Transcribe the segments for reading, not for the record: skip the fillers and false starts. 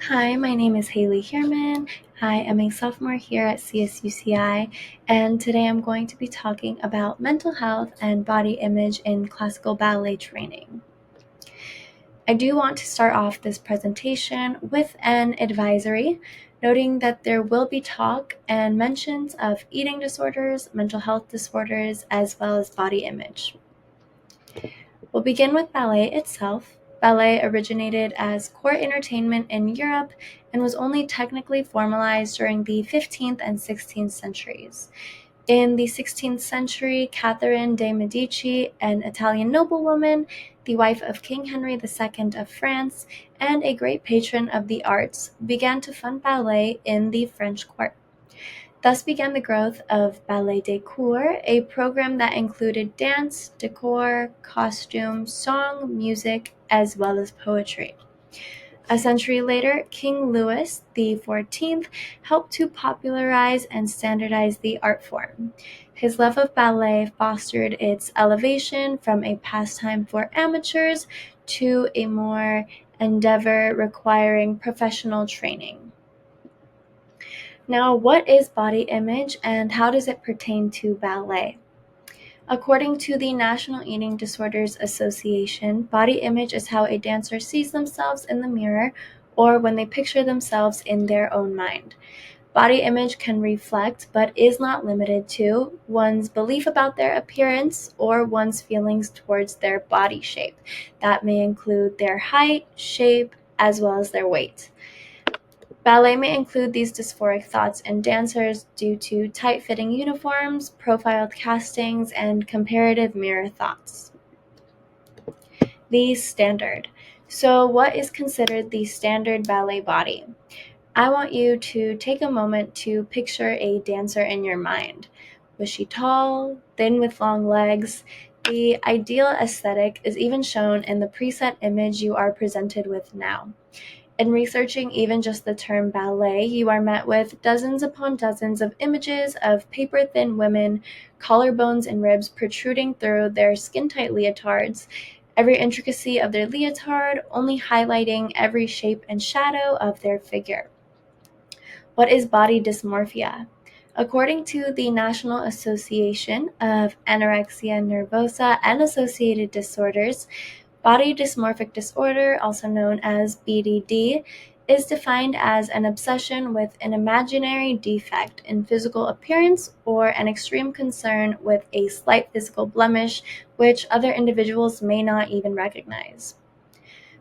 Hi, my name is Haley Hierman. I am a sophomore here at CSUCI, and today I'm going to be talking about mental health and body image in classical ballet training. I do want to start off this presentation with an advisory, noting that there will be talk and mentions of eating disorders, mental health disorders, as well as body image. We'll begin with ballet itself. Ballet originated as court entertainment in Europe and was only technically formalized during the 15th and 16th centuries. In the 16th century, Catherine de' Medici, an Italian noblewoman, the wife of King Henry II of France, and a great patron of the arts, began to fund ballet in the French court. Thus began the growth of Ballet des Cours, a program that included dance, decor, costume, song, music, as well as poetry. A century later, King Louis XIV helped to popularize and standardize the art form. His love of ballet fostered its elevation from a pastime for amateurs to a more endeavor requiring professional training. Now, what is body image and how does it pertain to ballet? According to the National Eating Disorders Association, body image is how a dancer sees themselves in the mirror or when they picture themselves in their own mind. Body image can reflect, but is not limited to, one's belief about their appearance or one's feelings towards their body shape. That may include their height, shape, as well as their weight. Ballet may include these dysphoric thoughts in dancers due to tight-fitting uniforms, profiled castings, and comparative mirror thoughts. The standard. So what is considered the standard ballet body? I want you to take a moment to picture a dancer in your mind. Was she tall, thin with long legs? The ideal aesthetic is even shown in the preset image you are presented with now. In researching even just the term ballet, you are met with dozens upon dozens of images of paper-thin women, collarbones and ribs protruding through their skin-tight leotards, every intricacy of their leotard only highlighting every shape and shadow of their figure. What is body dysmorphia? According to the National Association of Anorexia Nervosa and Associated Disorders, body dysmorphic disorder, also known as BDD, is defined as an obsession with an imaginary defect in physical appearance or an extreme concern with a slight physical blemish which other individuals may not even recognize.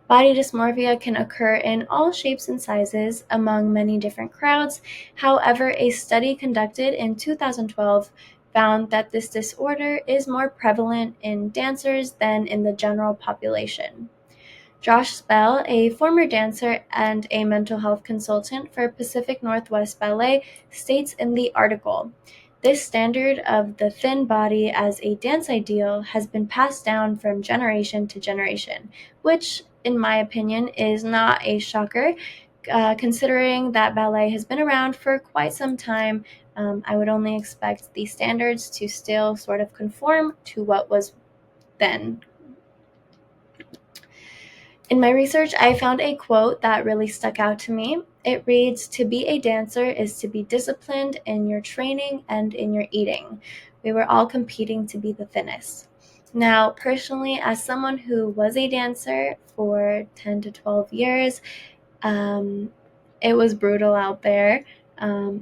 Body dysmorphia can occur in all shapes and sizes among many different crowds. However, a study conducted in 2012 found that this disorder is more prevalent in dancers than in the general population. Josh Spell, a former dancer and a mental health consultant for Pacific Northwest Ballet, states in the article, "This standard of the thin body as a dance ideal has been passed down from generation to generation," which, in my opinion, is not a shocker, considering that ballet has been around for quite some time. I would only expect the standards to still sort of conform to what was then. In my research, I found a quote that really stuck out to me. It reads, "To be a dancer is to be disciplined in your training and in your eating. We were all competing to be the thinnest." Now, personally, as someone who was a dancer for 10 to 12 years, it was brutal out there.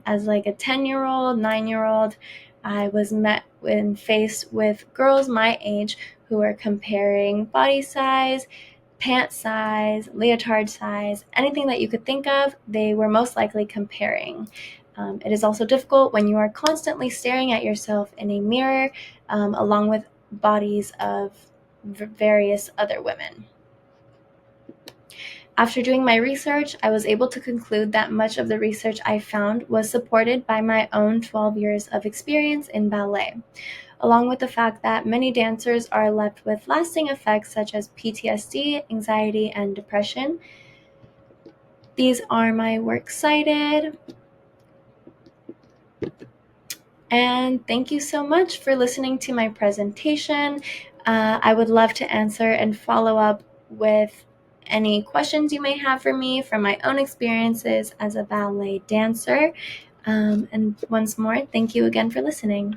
As like a 10-year-old, 9-year-old, I was met and faced with girls my age who were comparing body size, pant size, leotard size, anything that you could think of, they were most likely comparing. It is also difficult when you are constantly staring at yourself in a mirror, along with bodies of various other women. After doing my research, I was able to conclude that much of the research I found was supported by my own 12 years of experience in ballet, along with the fact that many dancers are left with lasting effects such as PTSD, anxiety, and depression. These are my works cited. And thank you so much for listening to my presentation. I would love to answer and follow up with any questions you may have for me from my own experiences as a ballet dancer. And once more, thank you again for listening.